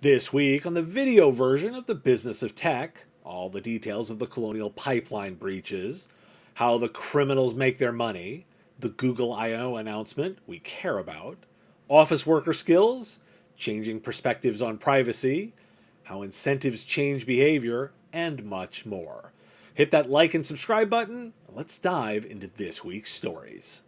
This week on the video version of the Business of Tech, all the details of the Colonial Pipeline breaches, how the criminals make their money, the Google I/O announcement we care about, office worker skills, changing perspectives on privacy, how incentives change behavior, and much more. Hit that like and subscribe button, and let's dive into this week's stories.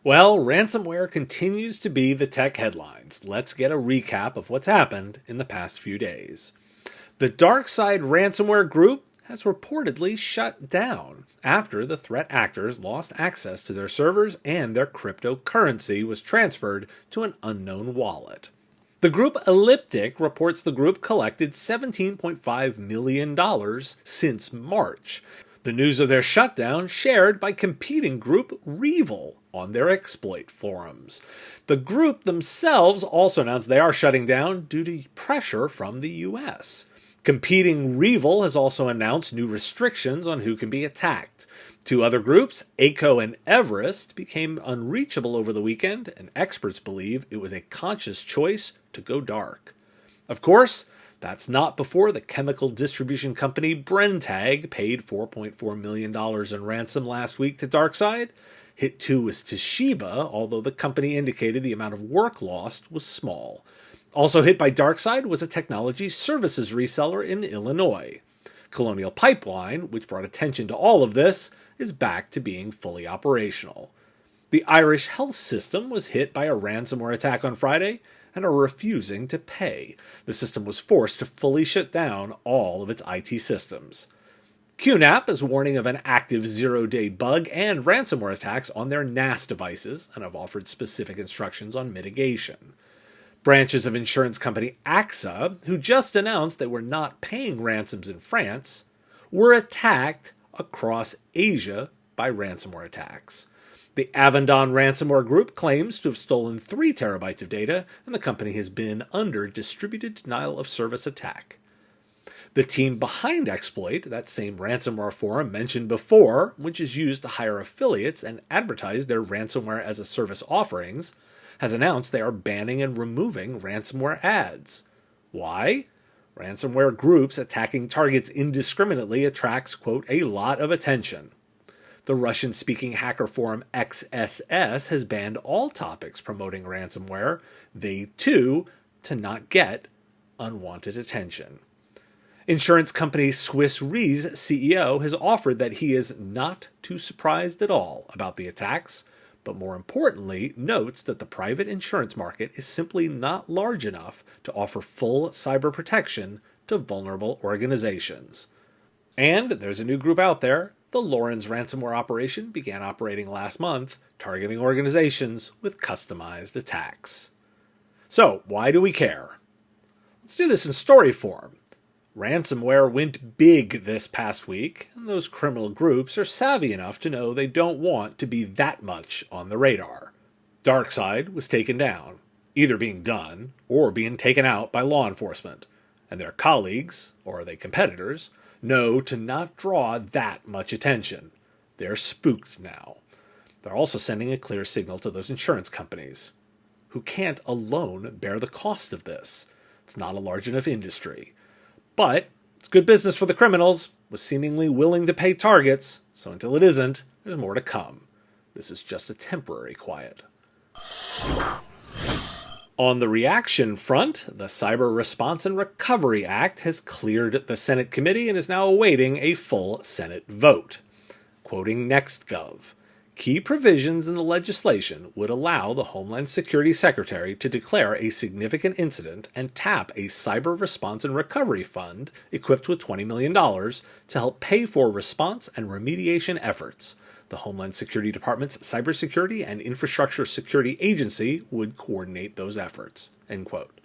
Well, ransomware continues to be the tech headlines. Let's get a recap of what's happened in the past few days. The DarkSide ransomware group has reportedly shut down after the threat actors lost access to their servers and their cryptocurrency was transferred to an unknown wallet. The group Elliptic reports the group collected $17.5 million since March. The news of their shutdown shared by competing group Revil on their exploit forums. The group themselves also announced they are shutting down due to pressure from the US. Competing Revil has also announced new restrictions on who can be attacked. Two other groups, ACO and Everest, became unreachable over the weekend, and experts believe it was a conscious choice to go dark. Of course, that's not before the chemical distribution company Brenntag paid $4.4 million in ransom last week to DarkSide. Hit 2 was Toshiba, although the company indicated the amount of work lost was small. Also hit by DarkSide was a technology services reseller in Illinois. Colonial Pipeline, which brought attention to all of this, is back to being fully operational. The Irish health system was hit by a ransomware attack on Friday and are refusing to pay. The system was forced to fully shut down all of its IT systems. QNAP is warning of an active zero-day bug and ransomware attacks on their NAS devices and have offered specific instructions on mitigation. Branches of insurance company AXA, who just announced they were not paying ransoms in France, were attacked across Asia by ransomware attacks. The Avendon ransomware group claims to have stolen 3 terabytes of data, and the company has been under distributed denial of service attack. The team behind Exploit, that same ransomware forum mentioned before, which is used to hire affiliates and advertise their ransomware as a service offerings, has announced they are banning and removing ransomware ads. Why? Ransomware groups attacking targets indiscriminately attracts, quote, a lot of attention. The Russian-speaking hacker forum XSS has banned all topics promoting ransomware, they too, to not get unwanted attention. Insurance company Swiss Re's CEO has offered that he is not too surprised at all about the attacks, but more importantly, notes that the private insurance market is simply not large enough to offer full cyber protection to vulnerable organizations. And there's a new group out there. The Lawrence ransomware operation began operating last month, targeting organizations with customized attacks. So, why do we care? Let's do this in story form. Ransomware went big this past week, and those criminal groups are savvy enough to know they don't want to be that much on the radar. DarkSide was taken down, either being done or being taken out by law enforcement, and their colleagues, or are they competitors, know to not draw that much attention. They're spooked now. They're also sending a clear signal to those insurance companies, who can't alone bear the cost of this. It's not a large enough industry. But it's good business for the criminals, with seemingly willing to pay targets, so until it isn't, there's more to come. This is just a temporary quiet. On the reaction front, the Cyber Response and Recovery Act has cleared the Senate committee and is now awaiting a full Senate vote. Quoting NextGov, key provisions in the legislation would allow the Homeland Security Secretary to declare a significant incident and tap a Cyber Response and Recovery Fund equipped with $20 million to help pay for response and remediation efforts. The Homeland Security Department's Cybersecurity and Infrastructure Security Agency would coordinate those efforts. End quote.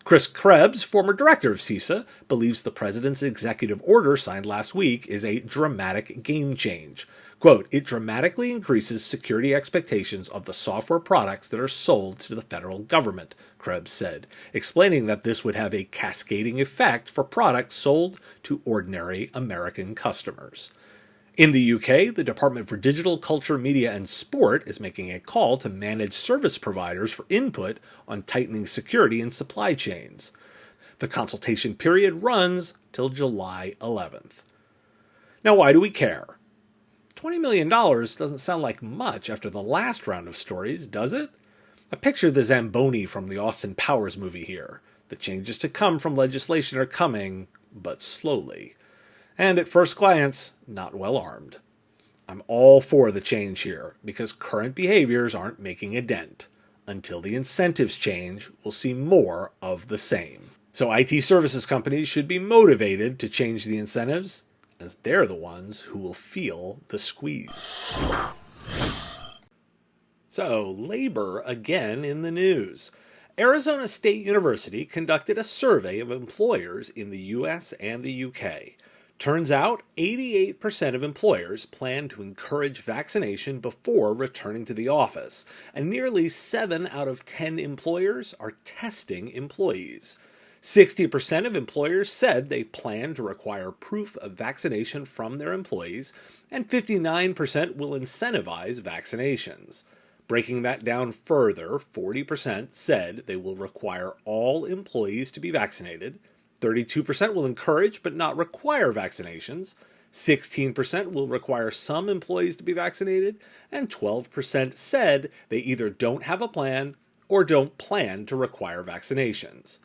Chris Krebs, former director of CISA, believes the president's executive order signed last week is a dramatic game change. Quote, it dramatically increases security expectations of the software products that are sold to the federal government, Krebs said, explaining that this would have a cascading effect for products sold to ordinary American customers. In the UK, the Department for Digital, Culture, Media and Sport is making a call to managed service providers for input on tightening security in supply chains. The consultation period runs till July 11th. Now, why do we care? $20 million doesn't sound like much after the last round of stories, does it? I picture the Zamboni from the Austin Powers movie here. The changes to come from legislation are coming, but slowly. And at first glance, not well armed. I'm all for the change here, because current behaviors aren't making a dent. Until the incentives change, we'll see more of the same. So IT services companies should be motivated to change the incentives, as they're the ones who will feel the squeeze. So, labor again in the news. Arizona State University conducted a survey of employers in the US and the UK. Turns out 88% of employers plan to encourage vaccination before returning to the office, and nearly 7 out of 10 employers are testing employees. 60% of employers said they plan to require proof of vaccination from their employees, and 59% will incentivize vaccinations. Breaking that down further, 40% said they will require all employees to be vaccinated, 32% will encourage but not require vaccinations, 16% will require some employees to be vaccinated, and 12% said they either don't have a plan or don't plan to require vaccinations.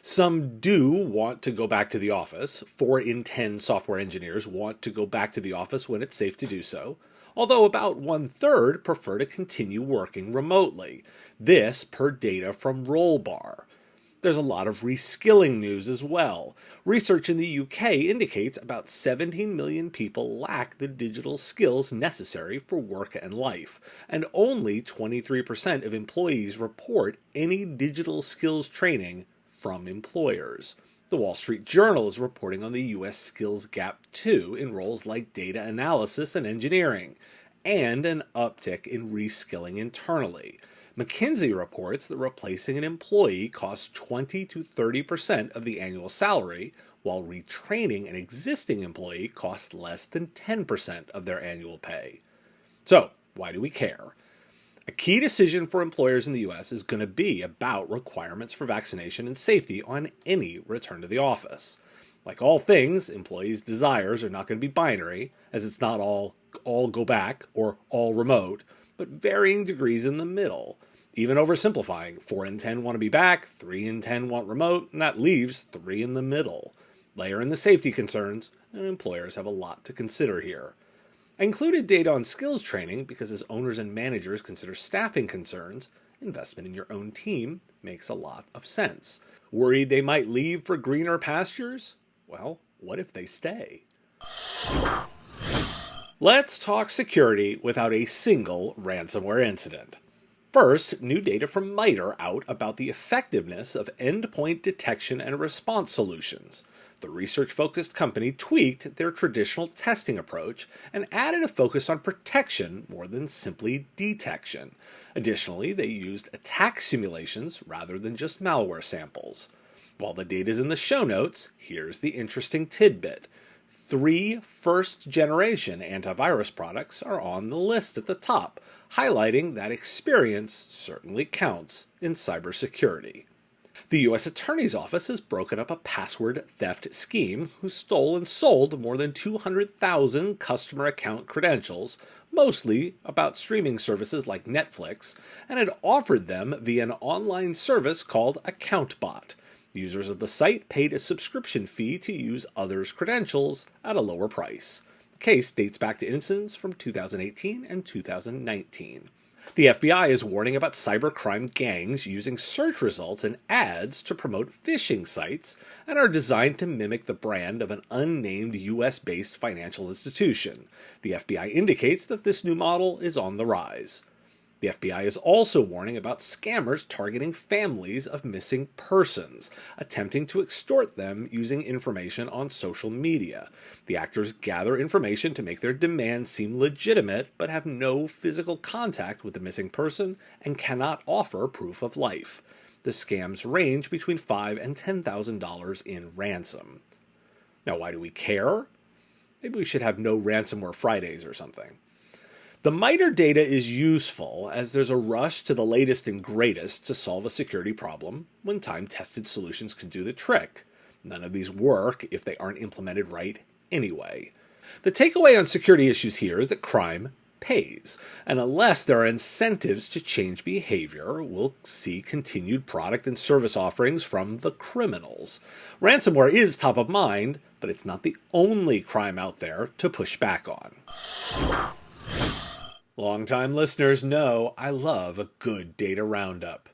Some do want to go back to the office. 4 in 10 software engineers want to go back to the office when it's safe to do so, although about 1/3 prefer to continue working remotely. This per data from Rollbar. There's a lot of reskilling news as well. Research in the UK indicates about 17 million people lack the digital skills necessary for work and life, and only 23% of employees report any digital skills training from employers. The Wall Street Journal is reporting on the US skills gap too in roles like data analysis and engineering, and an uptick in reskilling internally. McKinsey reports that replacing an employee costs 20 to 30% of the annual salary, while retraining an existing employee costs less than 10% of their annual pay. So, why do we care? A key decision for employers in the US is going to be about requirements for vaccination and safety on any return to the office. Like all things, employees' desires are not going to be binary, as it's not all go back or all remote, but varying degrees in the middle. Even oversimplifying, 4 in 10 want to be back, 3 in 10 want remote, and that leaves 3 in the middle. Layer in the safety concerns, and employers have a lot to consider here. I included data on skills training because as owners and managers consider staffing concerns, investment in your own team makes a lot of sense. Worried they might leave for greener pastures? Well, what if they stay? Let's talk security without a single ransomware incident. First, new data from MITRE out about the effectiveness of endpoint detection and response solutions. The research-focused company tweaked their traditional testing approach and added a focus on protection more than simply detection. Additionally, they used attack simulations rather than just malware samples. While the data is in the show notes, here's the interesting tidbit. 3 first-generation antivirus products are on the list at the top, highlighting that experience certainly counts in cybersecurity. The U.S. Attorney's Office has broken up a password theft scheme who stole and sold more than 200,000 customer account credentials, mostly about streaming services like Netflix, and had offered them via an online service called AccountBot. Users of the site paid a subscription fee to use others' credentials at a lower price. The case dates back to incidents from 2018 and 2019. The FBI is warning about cybercrime gangs using search results and ads to promote phishing sites and are designed to mimic the brand of an unnamed US-based financial institution. The FBI indicates that this new model is on the rise. The FBI is also warning about scammers targeting families of missing persons, attempting to extort them using information on social media. The actors gather information to make their demands seem legitimate, but have no physical contact with the missing person and cannot offer proof of life. The scams range between $5,000 and $10,000 in ransom. Now, why do we care? Maybe we should have no ransomware Fridays or something. The MITRE data is useful as there's a rush to the latest and greatest to solve a security problem when time-tested solutions can do the trick. None of these work if they aren't implemented right anyway. The takeaway on security issues here is that crime pays, and unless there are incentives to change behavior, we'll see continued product and service offerings from the criminals. Ransomware is top of mind, but it's not the only crime out there to push back on. Longtime listeners know I love a good data roundup.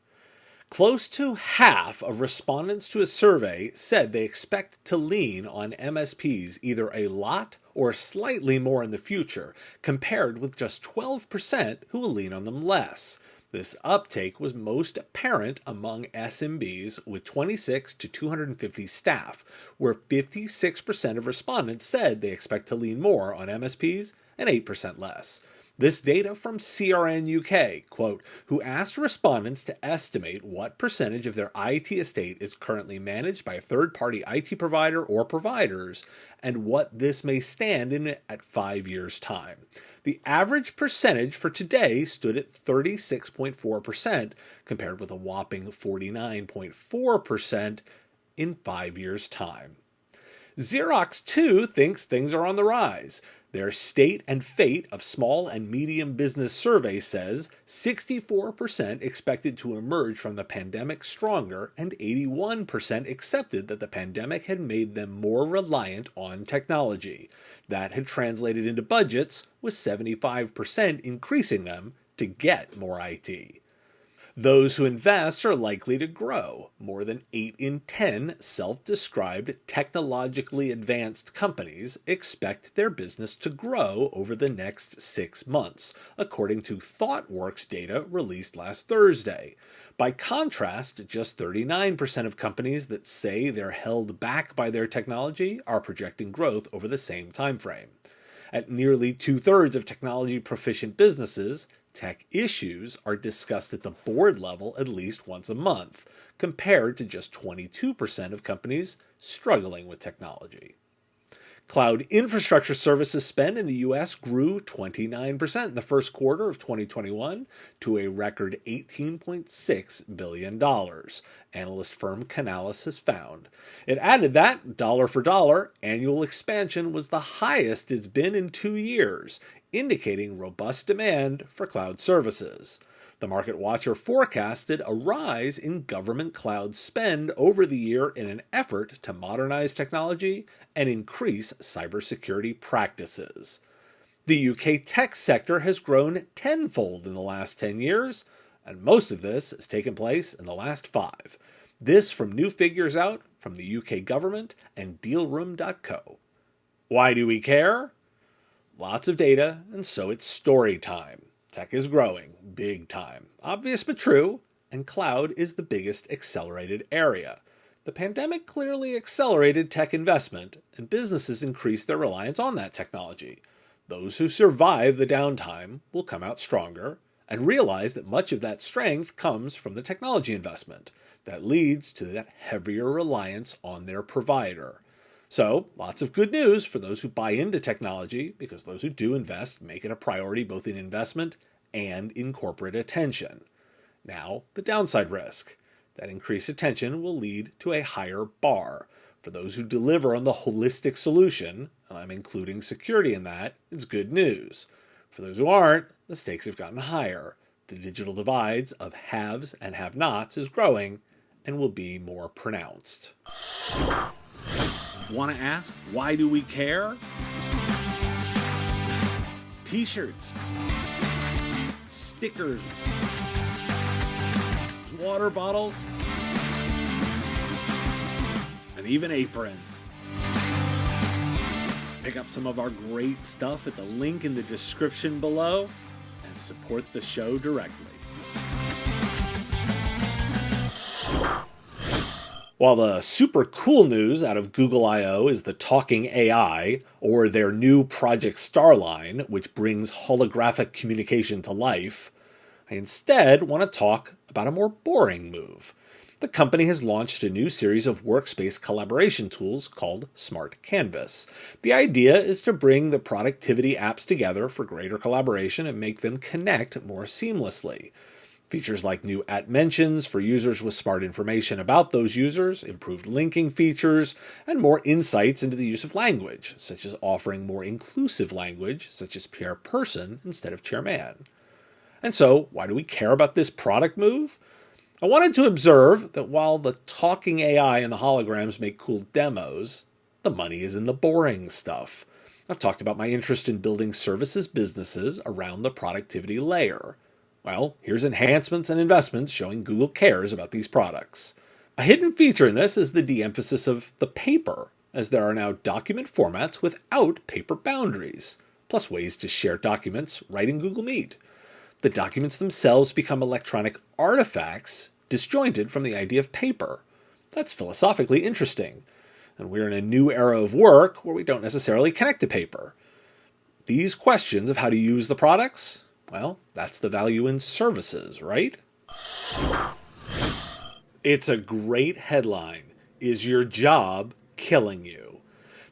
Close to half of respondents to a survey said they expect to lean on MSPs either a lot or slightly more in the future, compared with just 12% who will lean on them less. This uptake was most apparent among SMBs with 26 to 250 staff, where 56% of respondents said they expect to lean more on MSPs and 8% less. This data from CRN UK, quote, who asked respondents to estimate what percentage of their IT estate is currently managed by a third-party IT provider or providers, and what this may stand in at 5 years' time. The average percentage for today stood at 36.4%, compared with a whopping 49.4% in 5 years' time. Xerox, too, thinks things are on the rise. Their State and Fate of Small and Medium Business survey says 64% expected to emerge from the pandemic stronger, and 81% accepted that the pandemic had made them more reliant on technology. That had translated into budgets, with 75% increasing them to get more IT. Those who invest are likely to grow. More than 8 in 10 self-described technologically advanced companies expect their business to grow over the next 6 months, according to ThoughtWorks data released last Thursday. By contrast, just 39% of companies that say they're held back by their technology are projecting growth over the same time frame. At nearly 2/3 of technology-proficient businesses, tech issues are discussed at the board level at least once a month, compared to just 22% of companies struggling with technology. Cloud infrastructure services spend in the U.S. grew 29% in the first quarter of 2021 to a record $18.6 billion, analyst firm Canalys has found. It added that, dollar for dollar, annual expansion was the highest it's been in 2 years, indicating robust demand for cloud services. The Market Watcher forecasted a rise in government cloud spend over the year in an effort to modernize technology and increase cybersecurity practices. The UK tech sector has grown tenfold in the last 10 years, and most of this has taken place in the last 5. This from new figures out from the UK government and dealroom.co. Why do we care? Lots of data, and so it's story time. Tech is growing, big time. Obvious but true, and cloud is the biggest accelerated area. The pandemic clearly accelerated tech investment, and businesses increased their reliance on that technology. Those who survive the downtime will come out stronger, and realize that much of that strength comes from the technology investment. That leads to that heavier reliance on their provider. So, lots of good news for those who buy into technology, because those who do invest make it a priority both in investment and in corporate attention. Now, the downside risk. That increased attention will lead to a higher bar. For those who deliver on the holistic solution, and I'm including security in that, it's good news. For those who aren't, the stakes have gotten higher. The digital divides of haves and have-nots is growing and will be more pronounced. Want to ask, why do we care? T-shirts, stickers, water bottles, and even aprons. Pick up some of our great stuff at the link in the description below and support the show directly. While the super cool news out of Google I/O is the talking AI, or their new Project Starline, which brings holographic communication to life, I instead want to talk about a more boring move. the company has launched a new series of workspace collaboration tools called Smart Canvas. The idea is to bring the productivity apps together for greater collaboration and make them connect more seamlessly. Features like new @mentions for users with smart information about those users, improved linking features, and more insights into the use of language, such as offering more inclusive language, such as chairperson instead of chairman. And so, why do we care about this product move? I wanted to observe that while the talking AI and the holograms make cool demos, the money is in the boring stuff. I've talked about my interest in building services businesses around the productivity layer. Well, here's enhancements and investments showing Google cares about these products. A hidden feature in this is the de-emphasis of the paper, as there are now document formats without paper boundaries, plus ways to share documents right in Google Meet. The documents themselves become electronic artifacts disjointed from the idea of paper. That's philosophically interesting, and we're in a new era of work where we don't necessarily connect to paper. These questions of how to use the products, well, that's the value in services, right? It's a great headline. Is your job killing you?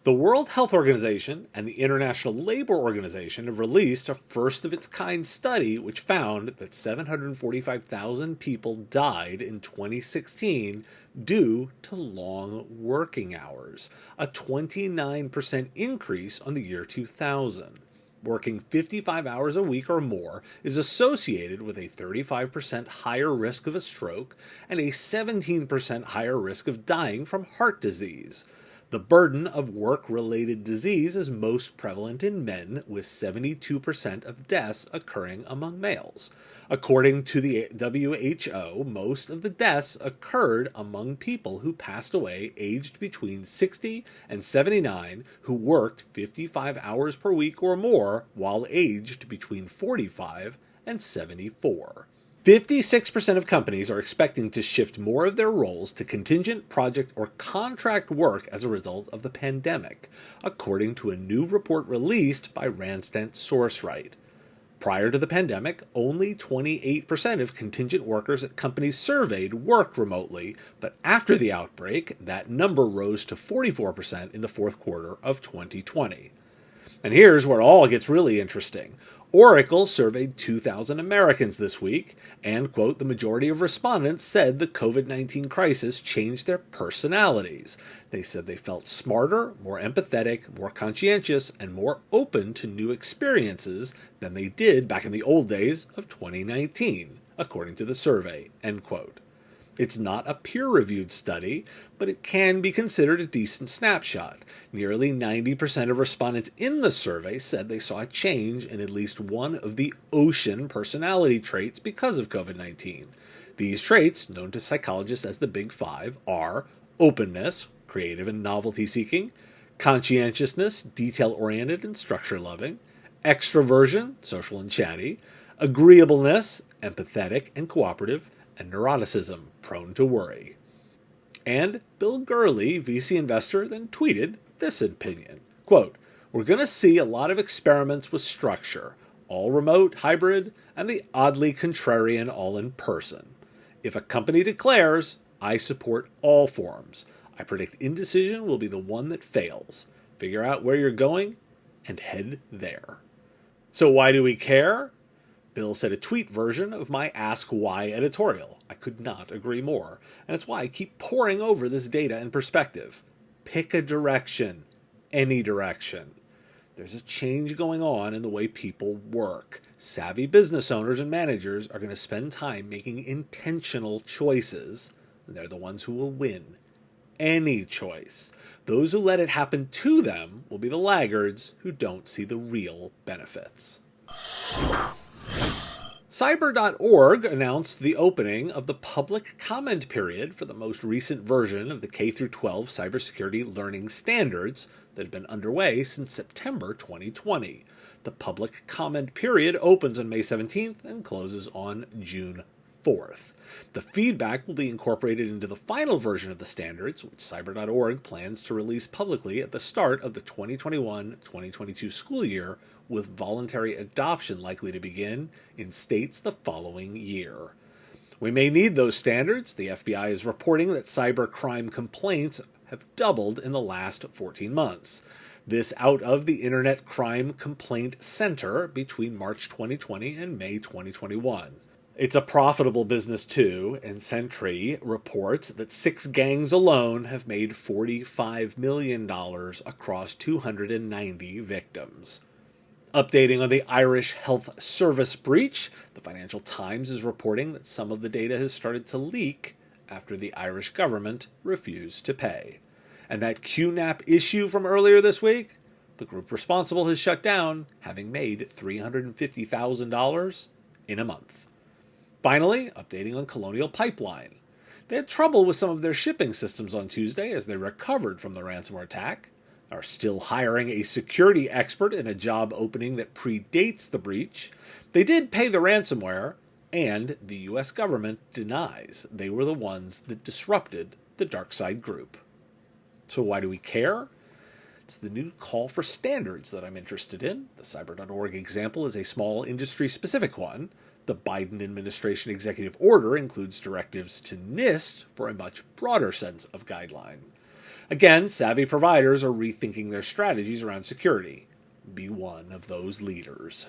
The World Health Organization and the International Labor Organization have released a first-of-its-kind study which found that 745,000 people died in 2016 due to long working hours, a 29% increase on the year 2000. Working 55 hours a week or more is associated with a 35% higher risk of a stroke and a 17% higher risk of dying from heart disease. The burden of work-related disease is most prevalent in men, with 72% of deaths occurring among males. According to the WHO, most of the deaths occurred among people who passed away aged between 60 and 79 who worked 55 hours per week or more while aged between 45 and 74. 56% of companies are expecting to shift more of their roles to contingent, project, or contract work as a result of the pandemic, according to a new report released by Randstad Sourceright. Prior to the pandemic, only 28% of contingent workers at companies surveyed worked remotely, but after the outbreak, that number rose to 44% in the fourth quarter of 2020. And here's where it all gets really interesting. Oracle surveyed 2,000 Americans this week, and, quote, the majority of respondents said the COVID-19 crisis changed their personalities. They said they felt smarter, more empathetic, more conscientious, and more open to new experiences than they did back in the old days of 2019, according to the survey, end quote. It's not a peer-reviewed study, but it can be considered a decent snapshot. Nearly 90% of respondents in the survey said they saw a change in at least one of the ocean personality traits because of COVID-19. These traits, known to psychologists as the Big Five, are openness, creative and novelty-seeking, conscientiousness, detail-oriented and structure-loving, extroversion, social and chatty, agreeableness, empathetic and cooperative, and neuroticism, prone to worry. And Bill Gurley, VC investor, then tweeted this opinion, quote, we're going to see a lot of experiments with structure, all remote, hybrid, and the oddly contrarian all in person. If a company declares, I support all forms, I predict indecision will be the one that fails. Figure out where you're going and head there. So why do we care? Bill said a tweet version of my Ask Why editorial. I could not agree more. And it's why I keep poring over this data and perspective. Pick a direction. Any direction. There's a change going on in the way people work. Savvy business owners and managers are going to spend time making intentional choices. And they're the ones who will win. Any choice. Those who let it happen to them will be the laggards who don't see the real benefits. Cyber.org announced the opening of the public comment period for the most recent version of the K-12 cybersecurity learning standards that have been underway since September 2020. The public comment period opens on May 17th and closes on June 4th. The feedback will be incorporated into the final version of the standards, which Cyber.org plans to release publicly at the start of the 2021-2022 school year, with voluntary adoption likely to begin in states the following year. We may need those standards. The FBI is reporting that cybercrime complaints have doubled in the last 14 months. This out of the Internet Crime Complaint Center between March 2020 and May 2021. It's a profitable business too, and Sentry reports that 6 gangs alone have made $45 million across 290 victims. Updating on the Irish Health Service breach, the Financial Times is reporting that some of the data has started to leak after the Irish government refused to pay. And that QNAP issue from earlier this week, the group responsible has shut down, having made $350,000 in a month. Finally, updating on Colonial Pipeline. They had trouble with some of their shipping systems on Tuesday as they recovered from the ransomware attack, are still hiring a security expert in a job opening that predates the breach. They did pay the ransomware, and the U.S. government denies they were the ones that disrupted the DarkSide group. So why do we care? It's the new call for standards that I'm interested in. The cyber.org example is a small industry-specific one. The Biden administration executive order includes directives to NIST for a much broader sense of guideline. Again, savvy providers are rethinking their strategies around security. Be one of those leaders.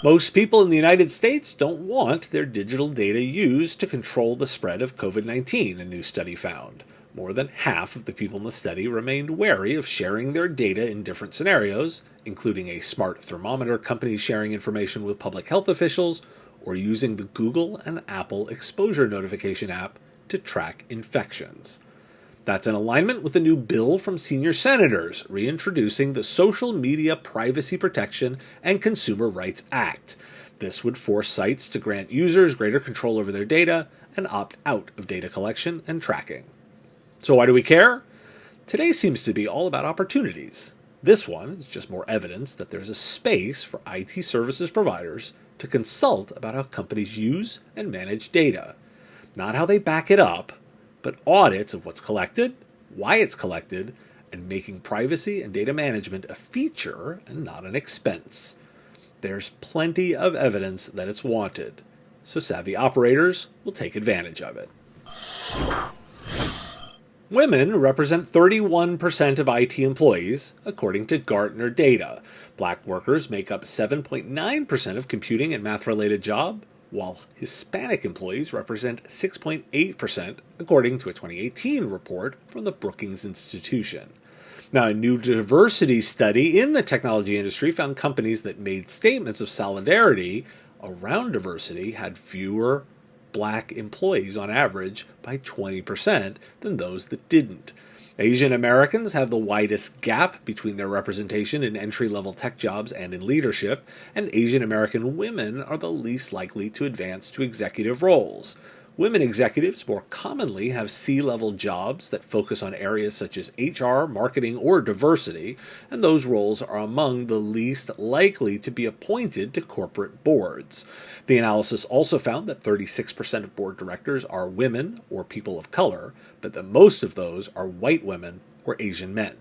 Most people in the United States don't want their digital data used to control the spread of COVID-19, a new study found. More than half of the people in the study remained wary of sharing their data in different scenarios, including a smart thermometer company sharing information with public health officials, or using the Google and Apple exposure notification app to track infections. That's in alignment with a new bill from senior senators reintroducing the Social Media Privacy Protection and Consumer Rights Act. This would force sites to grant users greater control over their data and opt out of data collection and tracking. So why do we care? Today seems to be all about opportunities. This one is just more evidence that there's a space for IT services providers to consult about how companies use and manage data. Not how they back it up, but audits of what's collected, why it's collected, and making privacy and data management a feature and not an expense. There's plenty of evidence that it's wanted, so savvy operators will take advantage of it. Women represent 31% of IT employees, according to Gartner data. Black workers make up 7.9% of computing and math-related jobs, while Hispanic employees represent 6.8%, according to a 2018 report from the Brookings Institution. Now, a new diversity study in the technology industry found companies that made statements of solidarity around diversity had fewer Black employees on average by 20% than those that didn't. Asian Americans have the widest gap between their representation in entry-level tech jobs and in leadership, and Asian American women are the least likely to advance to executive roles. Women executives more commonly have C-level jobs that focus on areas such as HR, marketing, or diversity, and those roles are among the least likely to be appointed to corporate boards. The analysis also found that 36% of board directors are women or people of color, but that most of those are white women or Asian men.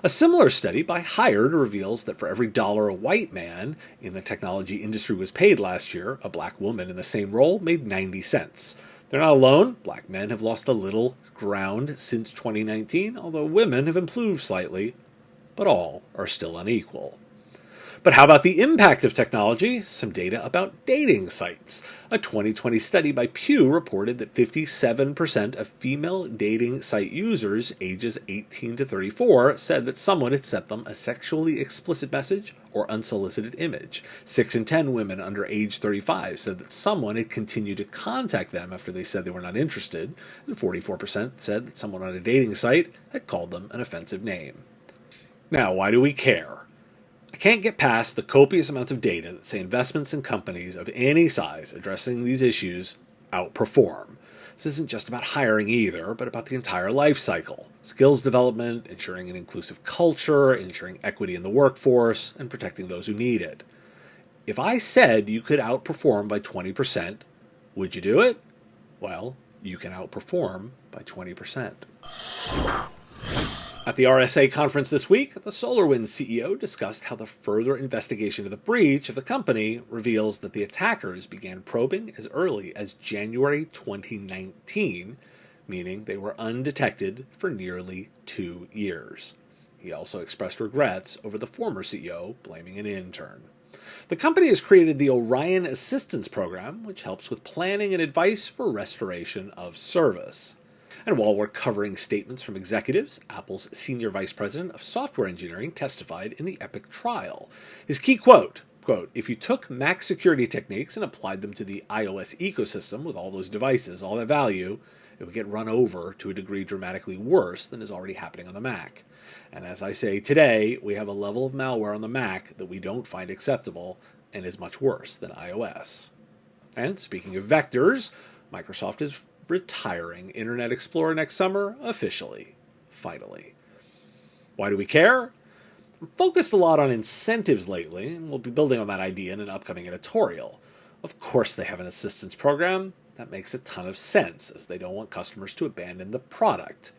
A similar study by Hired reveals that for every dollar a white man in the technology industry was paid last year, a black woman in the same role made 90 cents. They're not alone. Black men have lost a little ground since 2019, although women have improved slightly, but all are still unequal. But how about the impact of technology? Some data about dating sites. A 2020 study by Pew reported that 57% of female dating site users ages 18 to 34 said that someone had sent them a sexually explicit message or unsolicited image. 6 in 10 women under age 35 said that someone had continued to contact them after they said they were not interested, and 44% said that someone on a dating site had called them an offensive name. Now, why do we care? I can't get past the copious amounts of data that say investments in companies of any size addressing these issues outperform. This isn't just about hiring either, but about the entire life cycle. Skills development, ensuring an inclusive culture, ensuring equity in the workforce, and protecting those who need it. If I said you could outperform by 20%, would you do it? Well, you can outperform by 20%. At the RSA conference this week, the SolarWinds CEO discussed how the further investigation of the breach of the company reveals that the attackers began probing as early as January 2019, meaning they were undetected for nearly 2 years. He also expressed regrets over the former CEO blaming an intern. The company has created the Orion Assistance Program, which helps with planning and advice for restoration of service. And while we're covering statements from executives, Apple's Senior Vice President of Software Engineering testified in the Epic trial. His key quote, "If you took Mac security techniques and applied them to the iOS ecosystem with all those devices, all that value, it would get run over to a degree dramatically worse than is already happening on the Mac. And as I say today, we have a level of malware on the Mac that we don't find acceptable and is much worse than iOS." And speaking of vectors, Microsoft is retiring Internet Explorer next summer officially. Finally. Why do we care? I'm focused a lot on incentives lately, and we'll be building on that idea in an upcoming editorial. Of course they have an assistance program. That makes a ton of sense, as they don't want customers to abandon the product.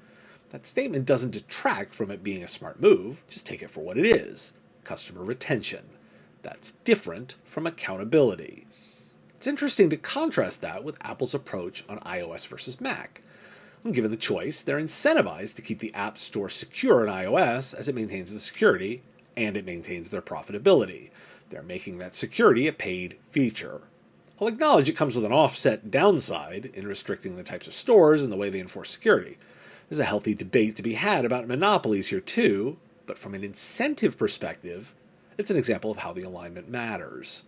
That statement doesn't detract from it being a smart move, just take it for what it is: customer retention. That's different from accountability. It's interesting to contrast that with Apple's approach on iOS versus Mac. When given the choice, they're incentivized to keep the App Store secure on iOS as it maintains the security and it maintains their profitability. They're making that security a paid feature. I'll acknowledge it comes with an offset downside in restricting the types of stores and the way they enforce security. There's a healthy debate to be had about monopolies here too, but from an incentive perspective, it's an example of how the alignment matters.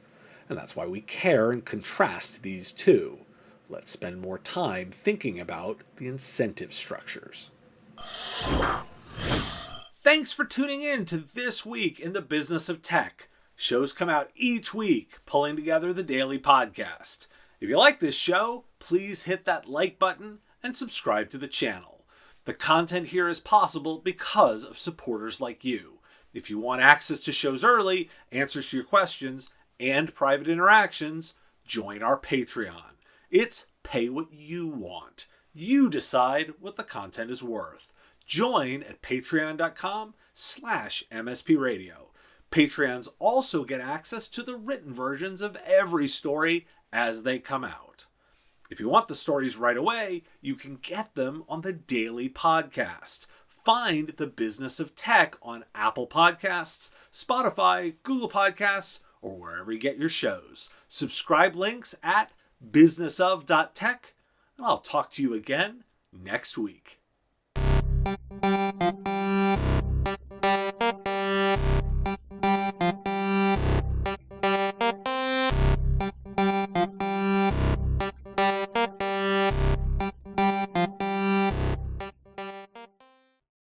And that's why we care and contrast these two. Let's spend more time thinking about the incentive structures. Thanks for tuning in to This Week in the Business of Tech. Shows come out each week, pulling together the daily podcast. If you like this show, please hit that like button and subscribe to the channel. The content here is possible because of supporters like you. If you want access to shows early, answers to your questions, and private interactions, join our Patreon. It's pay what you want. You decide what the content is worth. Join at patreon.com/MSPradio. Patreons also get access to the written versions of every story as they come out. If you want the stories right away, you can get them on the daily podcast. Find The Business of Tech on Apple Podcasts, Spotify, Google Podcasts, or wherever you get your shows. Subscribe links at businessof.tech, and I'll talk to you again next week.